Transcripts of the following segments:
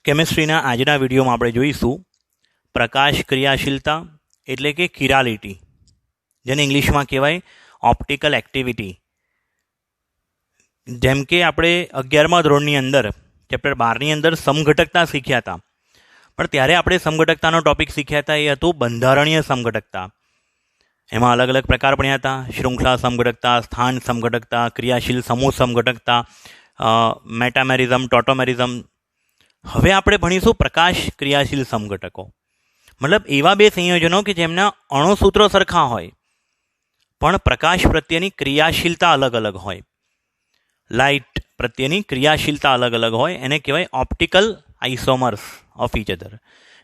કેમિસ્ટ્રીના આજના વિડીયોમાં આપણે જોઈશું પ્રકાશ ક્રિયાશીલતા એટલે કે કિરાલિટી, જેને ઇંગ્લિશમાં કહેવાય ઓપ્ટિકલ એક્ટિવિટી. જેમ કે આપણે 11મા ધોરણની અંદર ચેપ્ટર 12ની અંદર સમઘટકતા શીખ્યા હતા, પણ ત્યારે આપણે સમઘટકતાનો ટોપિક શીખ્યા હતા એ હતું બંધારણીય સમઘટકતા. એમાં અલગ અલગ પ્રકાર ભણ્યા હતા: શૃંખલા સમઘટકતા, સ્થાન સમઘટકતા, ક્રિયાશીલ સમૂહ સમઘટકતા, મેટામેરિઝમ, ટોટોમેરિઝમ. હવે આપણે ભણીશું પ્રકાશ ક્રિયાશીલ સમઘટકો, મતલબ એવા બે સંયોજનો કે જેમના અણુસૂત્રો સરખા હોય પણ પ્રકાશ પ્રત્યેની ક્રિયાશીલતા અલગ અલગ હોય. લાઇટ પ્રત્યેની ક્રિયાશીલતા અલગ અલગ હોય, એને કહેવાય optical isomers of each other.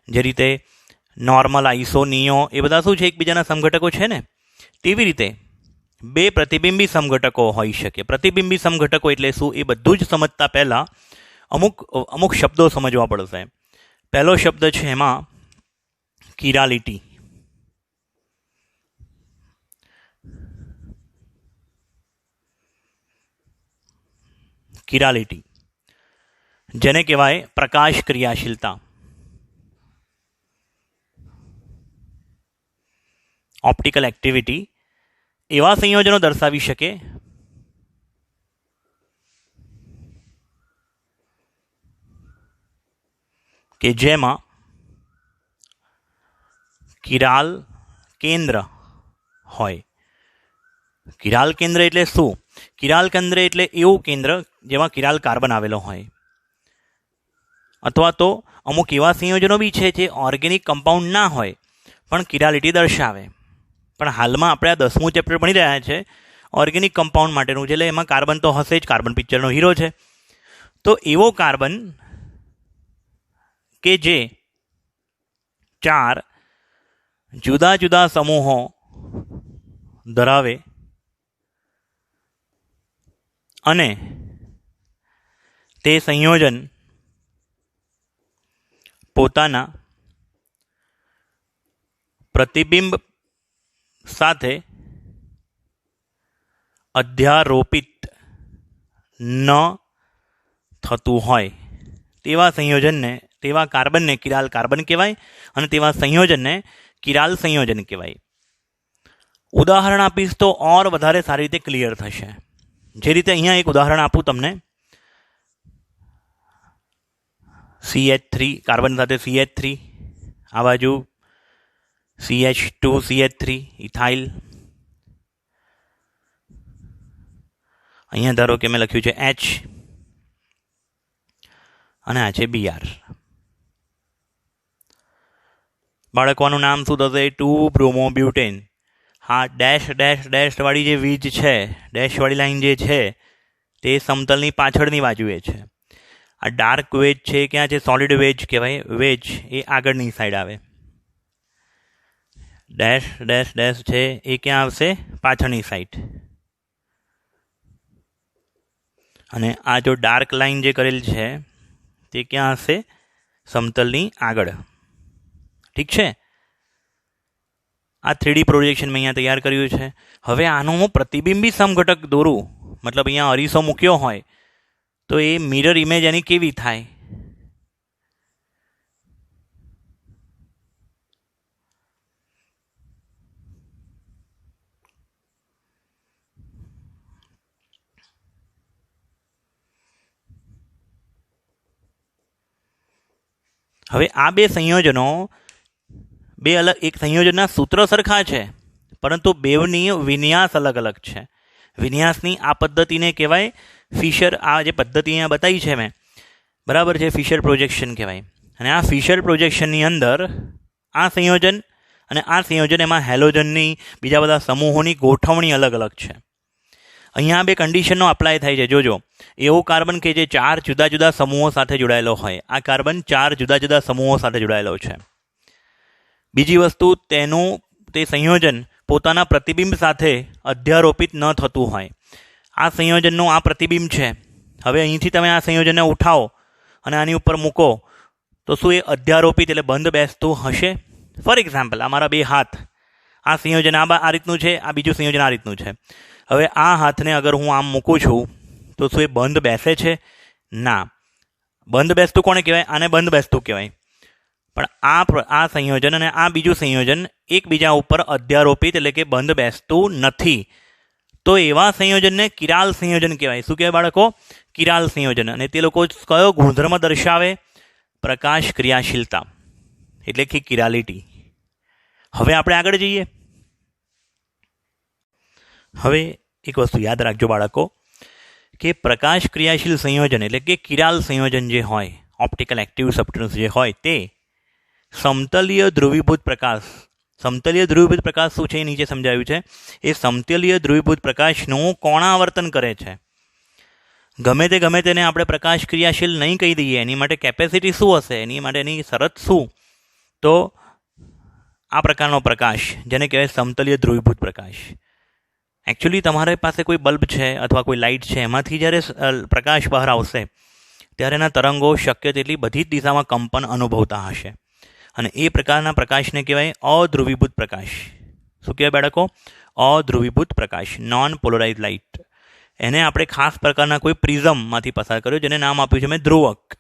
જે રીતે નોર્મલ, આઈસો, નિયો એ બધા શું છે, એકબીજાના સમઘટકો છે ને, તેવી રીતે બે પ્રતિબિંબી સમઘટકો હોઈ શકે. પ્રતિબિંબી સમઘટકો એટલે શું એ બધું જ સમજતા પહેલાં અમુક શબ્દો સમજવા પડશે. પહેલો શબ્દ છે એમાં કિરાલિટી. કિરાલિટી જેને કહેવાય પ્રકાશ ક્રિયાશીલતા. ઓપ્ટિકલ એક્ટિવિટી એવા સંયોજનો દર્શાવી શકે કે જેમાં કિરાલ કેન્દ્ર હોય. કિરાલ કેન્દ્ર એટલે શું? કિરાલ કેન્દ્ર એટલે એવું કેન્દ્ર જેમાં કિરાલ કાર્બન આવેલો હોય. અથવા તો અમુક એવા સંયોજનો બી છે જે ઓર્ગેનિક કમ્પાઉન્ડ ના હોય પણ કિરાલિટી દર્શાવે. પણ હાલમાં આપણે આ 10મું ચેપ્ટર ભણી રહ્યા છે ઓર્ગેનિક કમ્પાઉન્ડ માટેનું છે, એટલે એમાં કાર્બન તો હશે જ, કાર્બન પિક્ચરનો હીરો છે. તો એવો કાર્બન કે જે 4 જુદા જુદા સમૂહો ધરાવે અને તે સંયોજન પોતાના પ્રતિબિંબ સાથે અધ્યારોપિત ન થતું હોય તેવા સંયોજનને, તેવા કાર્બનને કિરાલ કાર્બન કહેવાય અને તેવા સંયોજનને કિરાલ સંયોજન કહેવાય. ઉદાહરણ આપીશ તો ઓર વધારે સારી રીતે ક્લિયર થશે. જે રીતે અહીંયા એક ઉદાહરણ આપું તમને. CH3 કાર્બન સાથે CH3, આ બાજુ CH2 CH3 ઇથાઇલ. અહીંયા ધારો કે મેં લખ્યું છે H અને આ છે Br. બાળકોનું નામ શું થશે? 2-બ્રોમોબ્યુટેન. હા, ડેશ ડેશ ડેશ વાળી જે વીજ છે, ડેશ વાળી લાઈન જે છે તે સમતલની પાછળની બાજુએ છે. આ ડાર્ક વેજ છે, ક્યાં છે? સોલિડ વેજ કહેવાય. વેજ એ આગળની સાઈડ આવે. ડેશ ડેશ ડેશ છે એ ક્યાં આવશે? પાછળની સાઈડ. અને આ જો ડાર્ક લાઈન જે કરેલ છે તે ક્યાં હશે? સમતલની આગળ. ઠીક છે. આ 3D પ્રોજેક્શન મેં અહીંયા તૈયાર કર્યું છે. હવે આનું હું પ્રતિબિંબી સમઘટક દોરું, મતલબ અહીંયા અરીસો મૂક્યો હોય તો એ મિરર ઇમેજ એની કેવી થાય? હવે આ બે સંયોજનો બે અલગ, એક સંયોજનના સૂત્ર સરખા છે પરંતુ બેવની વિન્યાસ અલગ અલગ છે. વિન્યાસની આ પદ્ધતિને કહેવાય ફિશર. આ જે પદ્ધતિ અહીંયા બતાવી છે મેં, બરાબર છે, ફિશર પ્રોજેક્શન કહેવાય. અને આ ફિશર પ્રોજેક્શનની અંદર આ સંયોજન અને આ સંયોજન, એમાં હેલોજનની, બીજા બધા સમૂહોની ગોઠવણી અલગ અલગ છે. અહીંયા બે કન્ડિશનનો અપ્લાય થાય છે. જોજો, એવો કાર્બન કે જે 4 જુદા જુદા સમૂહો સાથે જોડાયેલો હોય. આ કાર્બન 4 જુદા જુદા સમૂહો સાથે જોડાયેલો છે. બીજી વસ્તુ, તે સંયોજન પોતાના પ્રતિબિંબ સાથે અધ્યારોપિત ન થતું હોય. આ સંયોજનનું આ પ્રતિબિંબ છે. હવે અહીંથી તમે આ સંયોજનને ઉઠાવો અને આની ઉપર મૂકો તો શું એ અધ્યારોપિત એટલે બંધ બેસતું હશે? ફોર એક્ઝામ્પલ, આ મારા બે હાથ, આ સંયોજન આ રીતનું છે, આ બીજું સંયોજન આ રીતનું છે. હવે આ હાથને અગર હું આમ મૂકું છું તો શું એ બંધ બેસે છે? ના. બંધ બેસતું કોને કહેવાય? આને બંધ બેસતું કહેવાય. પણ આ સંયોજન અને આ બીજું સંયોજન એકબીજા ઉપર અધ્યારોપિત એટલે કે બંધ બેસતું નથી. તો એવા સંયોજનને કિરાલ સંયોજન કહેવાય. શું કહેવાય બાળકો? કિરાલ સંયોજન. અને તે લોકો કયો ગુણધર્મ દર્શાવે? પ્રકાશ ક્રિયાશીલતા એટલે કે કિરાલિટી. હવે આપણે આગળ જઈએ. હવે એક વસ્તુ યાદ રાખજો બાળકો કે પ્રકાશ ક્રિયાશીલ સંયોજન એટલે કે કિરાલ સંયોજન જે હોય, ઓપ્ટિકલ એક્ટિવ સબસ્ટન્સ જે હોય, તે સમતલીય ધ્રુવીભૂત પ્રકાશ. સમતલીય ધ્રુવીભૂત પ્રકાશ શું છે એ નીચે સમજાવ્યું છે. એ સમતલીય ધ્રુવીભૂત પ્રકાશનું કોણાવર્તન કરે છે. ગમે તેને આપણે પ્રકાશ ક્રિયાશીલ નહીં કહી દઈએ. એની માટે કેપેસિટી શું હશે? એની માટેની શરત શું? તો આ પ્રકારનો પ્રકાશ જેને કહેવાય સમતલીય ધ્રુવીભૂત પ્રકાશ. એકચ્યુઅલી તમારી પાસે કોઈ બલ્બ છે અથવા કોઈ લાઇટ છે, એમાંથી જ્યારે પ્રકાશ બહાર આવશે ત્યારે એના તરંગો શક્ય તેટલી બધી જ દિશામાં કંપન અનુભવતા હશે. અને એ પ્રકારના પ્રકાશને કહેવાય અધ્રુવીભૂત પ્રકાશ. શું કહેવાય બાળકો? અધ્રુવીભૂત પ્રકાશ, નોન પોલરાઇઝ લાઇટ. એને આપણે ખાસ પ્રકારના કોઈ પ્રિઝમમાંથી પસાર કર્યો, જેને નામ આપ્યું છે મેં ધ્રુવક.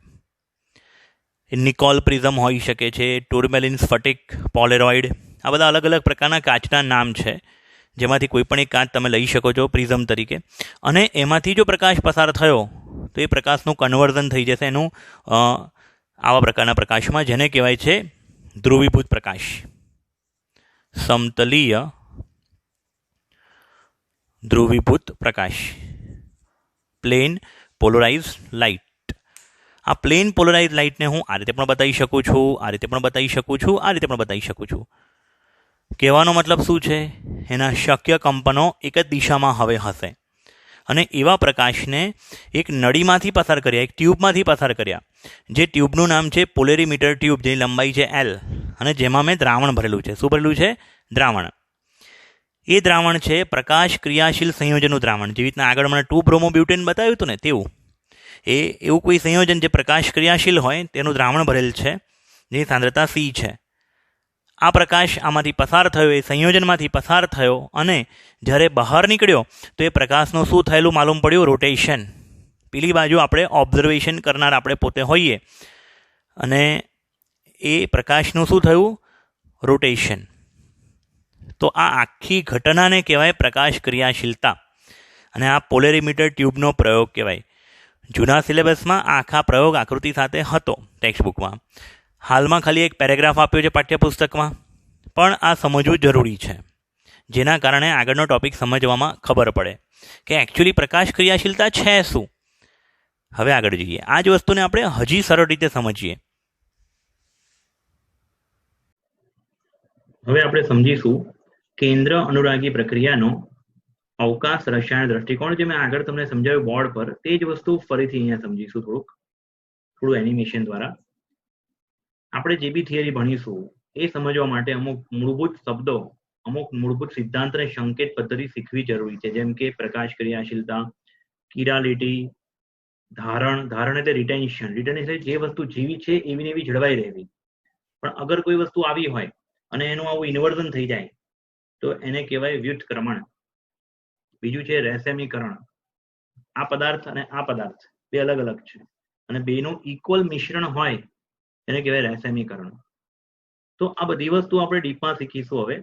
નિકોલ પ્રિઝમ હોઈ શકે છે, ટુર્મેલિન સ્ફટિક, પોલેરોઇડ, આ બધા અલગ અલગ પ્રકારના કાચના નામ છે, જેમાંથી કોઈ પણ એક કાચ તમે લઈ શકો છો પ્રિઝમ તરીકે. અને એમાંથી જો પ્રકાશ પસાર થયો તો એ પ્રકાશનું કન્વર્ઝન થઈ જશે એનું આવા પ્રકારના પ્રકાશમાં, જેને કહેવાય છે ધ્રુવીભૂત પ્રકાશ. સમતલીય ધ્રુવીભૂત પ્રકાશ, પ્લેન પોલરાઇઝ લાઇટ. આ પ્લેન પોલરાઇઝ લાઇટને હું આ રીતે પણ બતાવી શકું છું, આ રીતે પણ બતાવી શકું છું, આ રીતે પણ બતાવી શકું છું. કહેવાનો મતલબ શું છે? એના શક્ય કંપનો એક જ દિશામાં હવે હશે. અને એવા પ્રકાશને એક નળીમાંથી પસાર કર્યા, એક ટ્યુબમાંથી પસાર કર્યા, જે ટ્યુબનું નામ છે પોલેરીમીટર ટ્યુબ, જેની લંબાઈ છે L, અને જેમાં મેં દ્રાવણ ભરેલું છે. શું ભરેલું છે? દ્રાવણ. એ દ્રાવણ છે પ્રકાશ ક્રિયાશીલ સંયોજનનું દ્રાવણ. જેવી રીતના આગળ મને 2-બ્રોમોબ્યુટેન બતાવ્યું હતું ને, તેવું એવું કોઈ સંયોજન જે પ્રકાશ ક્રિયાશીલ હોય તેનું દ્રાવણ ભરેલ છે, જેની સાંદ્રતા C છે. આ પ્રકાશ આમાંથી પસાર થયો, એ સંયોજનમાંથી પસાર થયો, અને જ્યારે બહાર નીકળ્યો તો એ પ્રકાશનું શું થયેલું માલુમ પડ્યું? રોટેશન. પેલી બાજુ આપણે ઓબ્ઝર્વેશન કરનાર આપણે પોતે હોઈએ, અને એ પ્રકાશનું શું થયું? રોટેશન. તો આ આખી ઘટનાને કહેવાય પ્રકાશ ક્રિયાશીલતા, અને આ પોલેરીમીટર ટ્યુબનો પ્રયોગ કહેવાય. જૂના સિલેબસમાં આખા પ્રયોગ આકૃતિ સાથે હતો ટેક્સ્ટબુકમાં. હાલમાં ખાલી એક પેરેગ્રાફ આપ્યો છે પાઠ્યપુસ્તકમાં, પણ આ સમજવું જરૂરી છે, જેના કારણે આગળનો ટોપિક સમજવામાં ખબર પડે કે એકચ્યુઅલી પ્રકાશ ક્રિયાશીલતા છે શું. હવે આગળ જઈએ. આ જ વસ્તુને આપણે હજી સરળ રીતે સમજીએ. હવે આપણે સમજીશું કેન્દ્ર અનુરાગી પ્રક્રિયાનો અવકાશ રસાયણ દ્રષ્ટિકોણ. જે મેં આગળ તમને સમજાવ્યું બોર્ડ પર, તે જ વસ્તુ ફરીથી અહીંયા સમજીશું થોડું એનિમેશન દ્વારા. આપણે જે બી થિયરી ભણીશું એ સમજવા માટે અમુક મૂળભૂત શબ્દો, અમુક મૂળભૂત સિદ્ધાંત અને સંકેત પદ્ધતિ શીખવી જરૂરી છે. જેમ કે પ્રકાશ ક્રિયાશીલતા, કિરાલિટી, ધારણ એટલે રિટેન્શન. એટલે જે વસ્તુ જીવી છે એવી ને એવી જળવાઈ રહેવી. પણ અગર કોઈ વસ્તુ આવી હોય અને એનું આવું ઇન્વર્ઝન થઈ જાય તો એને કહેવાય વ્યુત્ક્રમણ. બીજું છે રેસેમીકરણ. આ પદાર્થ અને આ પદાર્થ બે અલગ અલગ છે, અને બેનું ઇક્વલ મિશ્રણ હોય એને કહેવાય રેસેમીકરણ. તો આ બધી વસ્તુ આપણે ડીપમાં શીખીશું. હવે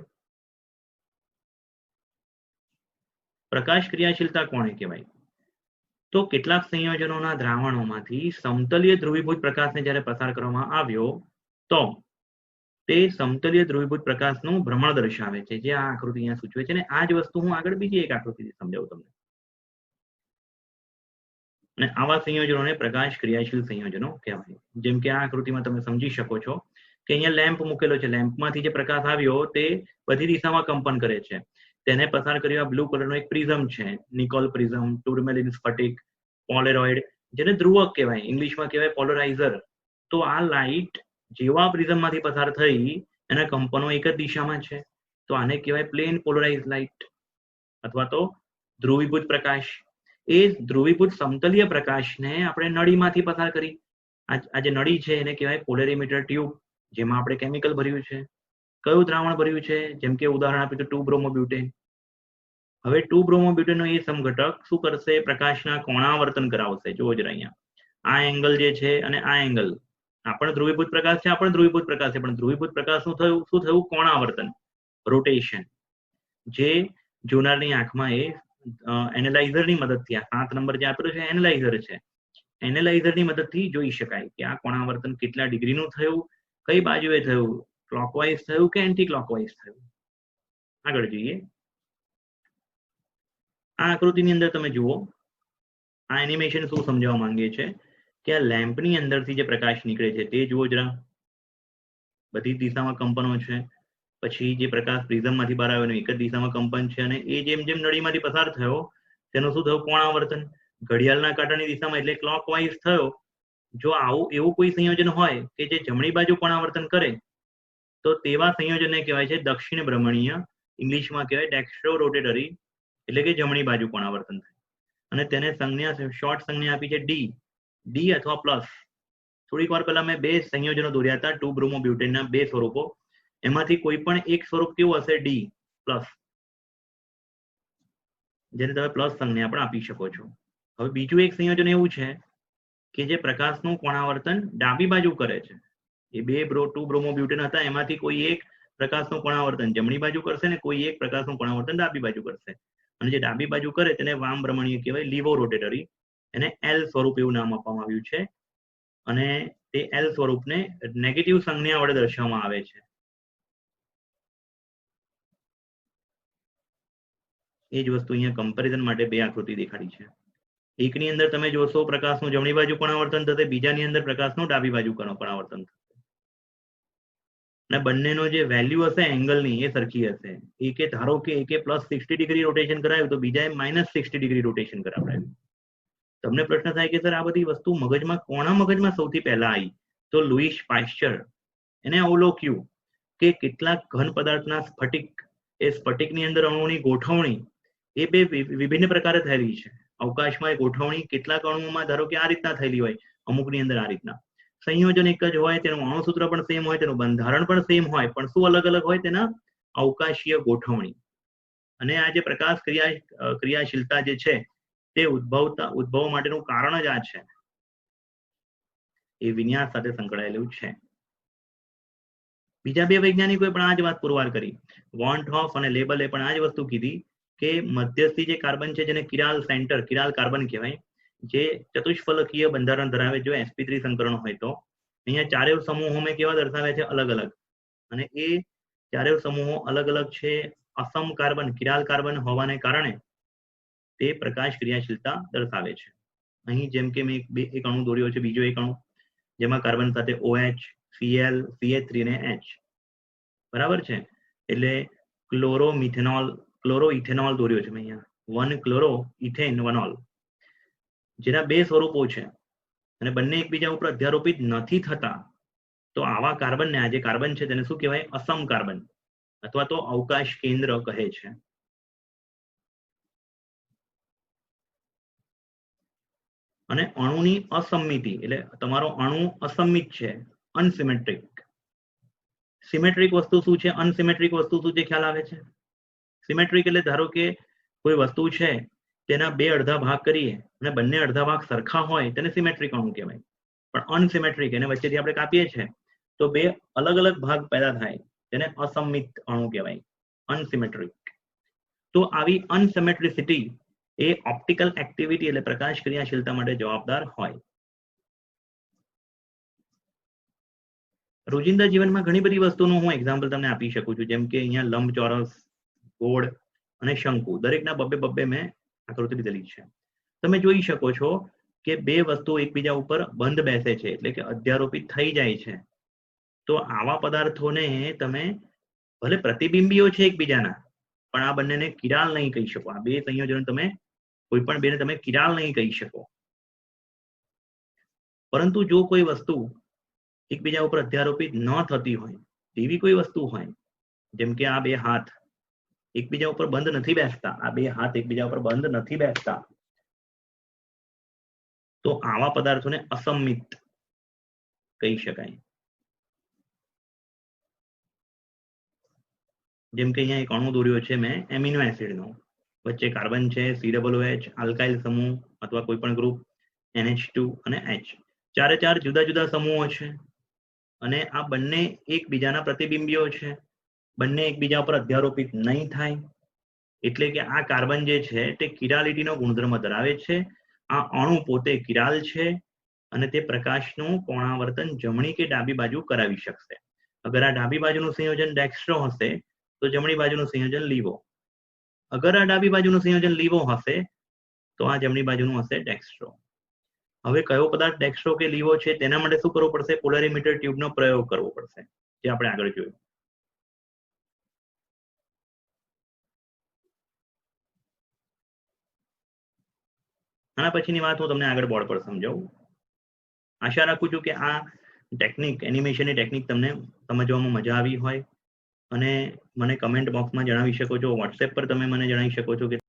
પ્રકાશ ક્રિયાશીલતા કોને કહેવાય? તો કેટલાક સંયોજનોના દ્રાવણોમાંથી સમતલીય ધ્રુવીભૂત પ્રકાશને જ્યારે પસાર કરવામાં આવ્યો તો તે સમતલીય ધ્રુવીભૂત પ્રકાશનું ભ્રમણ દર્શાવે છે, જે આ આકૃતિ અહીંયા સૂચવે છે. અને આ જ વસ્તુ હું આગળ બીજી એક આકૃતિથી સમજાવું તમને. અને આવા સંયોજનોને પ્રકાશ ક્રિયાશીલ સંયોજનો કહેવાય. જેમ કે આ આકૃતિમાં તમે સમજી શકો છો કે અહીંયા લેમ્પ મૂકેલો છે. લેમ્પમાંથી જે પ્રકાશ આવ્યો તે બધી દિશામાં કંપન કરે છે. તેને પસાર કર્યો બ્લુ કલરનો એક પ્રિઝમ છે, નિકોલ પ્રિઝમ, ટુર્મેલિન સ્ફટિક, પોલેરોઇડ, જેને ધ્રુવક કહેવાય, ઇંગ્લિશમાં કહેવાય પોલરાઇઝર. તો આ લાઇટ જેવા પ્રિઝમમાંથી પસાર થઈ એના કંપનો એક જ દિશામાં છે, તો આને કહેવાય પ્લેન પોલરાઇઝ લાઇટ અથવા તો ધ્રુવીભૂત પ્રકાશ. એ ધ્રુવીભૂત સમતલીય પ્રકાશને આપણે નળીમાંથી પસાર કરી. આ જે નળી છે એને કહેવાય પોલેરીમીટર ટ્યુબ, જેમાં આપણે કેમિકલ ભર્યું છે. કયું દ્રાવણ ભર્યું છે? જેમ કે ઉદાહરણ આપ્યું તો 2-બ્રોમોબ્યુટેન. હવે 2-બ્રોમોબ્યુટેનનો એ સમઘટક શું કરશે? પ્રકાશના કોણાવર્તન કરાવશે. જોવો જરા અહીંયા આ એંગલ જે છે અને આ એંગલ આ પણ ધ્રુવીભૂત પ્રકાશ છે, આ પણ ધ્રુવીભૂત પ્રકાશ છે, પણ ધ્રુવીભૂત પ્રકાશ શું થયું કોણાવર્તન, રોટેશન, જે જોનારની આંખમાં એ એનાલાઇઝરની મદદથી આ 7 નંબર જે આપેલો છે એનાલાઇઝર છે, એનાલાઇઝરની મદદથી જોઈ શકાય કે આ કોણાવર્તન કેટલા ડિગ્રીનું થયું, કઈ બાજુએ થયું, ક્લોકવાઇઝ થયું કે એન્ટી ક્લોકવાઇઝ થયું. આગળ જોઈએ. આ આકૃતિની અંદર તમે જુઓ, આ એનિમેશન શું સમજાવવા માંગે છે કે આ લેમ્પની અંદરથી જે પ્રકાશ નીકળે છે તે જુઓ જરા, બધી દિશામાં કંપનો છે. પછી જે પ્રકાશ પ્રિઝમમાંથી બહાર આવ્યો એક જ દિશામાં કંપન છે, અને એ જેમ જેમ નળીમાંથી પસાર થયો તેનું શું થયું કોણાવર્તન, ઘડિયાળના કાંટાની દિશામાં એટલે ક્લોકવાઇઝ થયો. જો એવું કોઈ સંયોજન હોય કે જે જમણી બાજુ કોણાવર્તન કરે તો તેવા સંયોજનને કહેવાય છે દક્ષિણ ભ્રમણીય, ઇંગ્લિશમાં કહેવાય ડેક્સ્ટ્રો રોટેટરી, એટલે કે જમણી બાજુ કોણાવર્તન થાય. અને તેને સંજ્ઞા, શોર્ટ સંજ્ઞા આપી છે ડી અથવા પ્લસ. થોડીક વાર પહેલા મેં 2 સંયોજનો દોર્યા હતા, 2 બ્રોમોબ્યુટેનના 2 સ્વરૂપો, એમાંથી કોઈ પણ એક સ્વરૂપ કેવું હશે, ડી પ્લસ, જેને તમે પ્લસ સંજ્ઞા પણ આપી શકો છો. હવે બીજું એક સંયોજન એવું છે કે જે પ્રકાશનું કોણાવર્તન ડાબી બાજુ કરે છે. એ 2 બ્રોમોબ્યુટેન હતા, એમાંથી કોઈ એક પ્રકાશનું કોણાવર્તન જમણી બાજુ કરશે ને કોઈ એક પ્રકાશનું કોણાવર્તન ડાબી બાજુ કરશે. અને જે ડાબી બાજુ કરે તેને વામ ભ્રમણીય કહેવાય, લીવો રોટેટરી. એને એલ સ્વરૂપ એવું નામ આપવામાં આવ્યું છે, અને તે એલ સ્વરૂપને નેગેટિવ સંજ્ઞા વડે દર્શાવવામાં આવે છે. એ જ વસ્તુ અહીંયા કમ્પેરિઝન માટે 2 આકૃતિ દેખાડી છે. એકની અંદર તમે જોશો પ્રકાશનું જમણી બાજુ કોણાવર્તન થશે, બીજાની અંદર પ્રકાશનું ડાબી બાજુ કોણાવર્તન થશે. અને બંનેનો જે વેલ્યુ હશે એંગલની એ સરખી હશે. એકે ધારો કે એકે +60 ડિગ્રી રોટેશન કરાવ્યું તો બીજાએ -60 ડિગ્રી રોટેશન કરાવડાવ્યું. તમને પ્રશ્ન થાય કે સર આ બધી વસ્તુ મગજમાં કોના મગજમાં સૌથી પહેલા આવી? તો લુઈસ પાશ્ચર એને અવલોક્યું કે કેટલાક ઘન પદાર્થના સ્ફટિક, એ સ્ફટિકની અંદર અણુઓની ગોઠવણી એ 2 વિભિન્ન પ્રકારે થયેલી છે. અવકાશમાં એ ગોઠવણી કેટલાક અણુઓમાં ધારો કે આ રીતના થયેલી હોય, અમુકની અંદર આ રીતના. સંયોજન એક જ હોય, તેનું અણુસૂત્ર પણ સેમ હોય, તેનું બંધારણ પણ સેમ હોય, પણ શું અલગ અલગ હોય? તેના અવકાશીય ગોઠવણી. અને આ જે પ્રકાશ ક્રિયાશીલતા જે છે તે ઉદ્ભવ માટેનું કારણ જ આ છે, એ વિન્યાસ સાથે સંકળાયેલું છે. બીજા 2 વૈજ્ઞાનિકોએ પણ આ જ વાત પુરવાર કરી. વોન હોફ અને લેબલે પણ આ જ વસ્તુ કીધી કે મધ્યસ્થી જે કાર્બન છે, જેને કિરાલ સેન્ટર, કિરાલ કાર્બન કહેવાય, જે ચતુષ્ફલકીય બંધારણ ધરાવે, જો sp3 સંકરણ હોય તો અહીંયા ચારેય સમૂહો મેં કેવા દર્શાવે છે, અલગ અલગ. અને એ ચારેય સમૂહો અલગ અલગ છે, અસમ કાર્બન, કિરાલ કાર્બન હોવાને કારણે તે પ્રકાશ ક્રિયાશીલતા દર્શાવે છે. અહીં જેમ કે મેં એક અણુ દોર્યો છે, બીજો એક અણુ, જેમાં કાર્બન સાથે OH, Cl, CH3 અને H, બરાબર છે. એટલે ક્લોરોઇથેનોલ દોર્યો છે મેં અહીંયા, 1 ક્લોરો ઇથેન 1 ઓલ, જેના 2 સ્વરૂપો છે અને બંને એકબીજા ઉપર અધ્યારોપિત નથી થતા. તો આવા કાર્બનને, આ જે કાર્બન છે તેને શું કહેવાય? અસમ કાર્બન અથવા તો અવકાશ કેન્દ્ર કહે છે. અને અણુની અસમિતિ, એટલે તમારો અણુ અસમિત છે, અનસિમેટ્રિક. સિમેટ્રિક વસ્તુ શું છે, અનસિમેટ્રિક વસ્તુ શું છે, ખ્યાલ આવે છે? સિમેટ્રિક એટલે ધારો કે કોઈ વસ્તુ છે તેના 2 અડધા ભાગ કરીએ અને બંને અડધા ભાગ સરખા હોય તેને સિમેટ્રિક અણુ કહેવાય. પણ અનસિમેટ્રિક, એને વચ્ચેથી આપણે કાપીએ છીએ તો 2 અલગ અલગ ભાગ પેદા થાય, તેને અસમિત અણુ કહેવાય, અનસિમેટ્રિક. તો આવી અનસિમેટ્રિસિટી એ ઓપ્ટિકલ એક્ટિવિટી એટલે પ્રકાશ ક્રિયાશીલતા માટે જવાબદાર હોય. રોજિંદા જીવનમાં ઘણી બધી વસ્તુનું હું એક્ઝામ્પલ તમને આપી શકું છું, જેમ કે અહીંયા લંબચોરસ, ગોળ અને શંકુ, દરેકના બબ્બે મેં આકૃતિ લીધેલી છે. તમે જોઈ શકો છો કે 2 વસ્તુ એકબીજા ઉપર બંધ બેસે છે, એટલે કે અધ્યારોપિત થઈ જાય છે. તો આવા પદાર્થોને તમે ભલે પ્રતિબિંબીઓ છે એકબીજાના, પણ આ બંનેને કિરાલ નહીં કહી શકો. આ 2 સંયોજનો તમે કોઈ પણ 2ને તમે કિરાલ નહીં કહી શકો. પરંતુ જો કોઈ વસ્તુ એકબીજા ઉપર અધ્યારોપિત ન થતી હોય તેવી કોઈ વસ્તુ હોય, જેમ કે આ 2 હાથ એકબીજા ઉપર બંધ નથી બેસતા, આ 2 હાથ એકબીજા ઉપર બંધ નથી બેસતા, તો આવા પદાર્થોને અસમિત કહી શકાય. જેમ કે અહીંયા એક અણુ દોર્યો છે મેં એમિનો એસિડનો, વચ્ચે કાર્બન છે, COOH, આલ્કાઇલ સમૂહ અથવા કોઈ પણ ગ્રુપ, NH2 અને H ચારે ચાર જુદા જુદા સમૂહો છે અને આ બંને એકબીજાના પ્રતિબિંબીઓ છે. બંને એકબીજા પર અધ્યારોપિત નહીં થાય, એટલે કે આ કાર્બન જે છે તે કિરાલિટીનો ગુણધર્મ ધરાવે છે. આ અણુ પોતે કિરાલ છે અને તે પ્રકાશનું કોણાવર્તન જમણી કે ડાબી બાજુ કરાવી શકશે. અગર આ ડાબી બાજુનું સંયોજન ડેક્સ્ટ્રો હશે તો જમણી બાજુનું સંયોજન લીવો. અગર આ ડાબી બાજુનું સંયોજન લીવો હશે તો આ જમણી બાજુનું હશે ડેક્સ્ટ્રો. હવે કયો પદાર્થ ડેક્સ્ટ્રો કે લીવો છે તેના માટે શું કરવું પડશે? પોલેરીમીટર ટ્યુબનો પ્રયોગ કરવો પડશે, જે આપણે આગળ જોયું. આના પછીની વાત હું તમને આગળ બોર્ડ પર સમજાવું. આશા રાખું છું કે આ ટેકનિક, એનિમેશનની ટેકનિક તમને સમજવામાં મજા આવી હોય અને મને કમેન્ટ બોક્સમાં જણાવી શકો છો. વોટ્સએપ પર તમે મને જણાવી શકો છો કે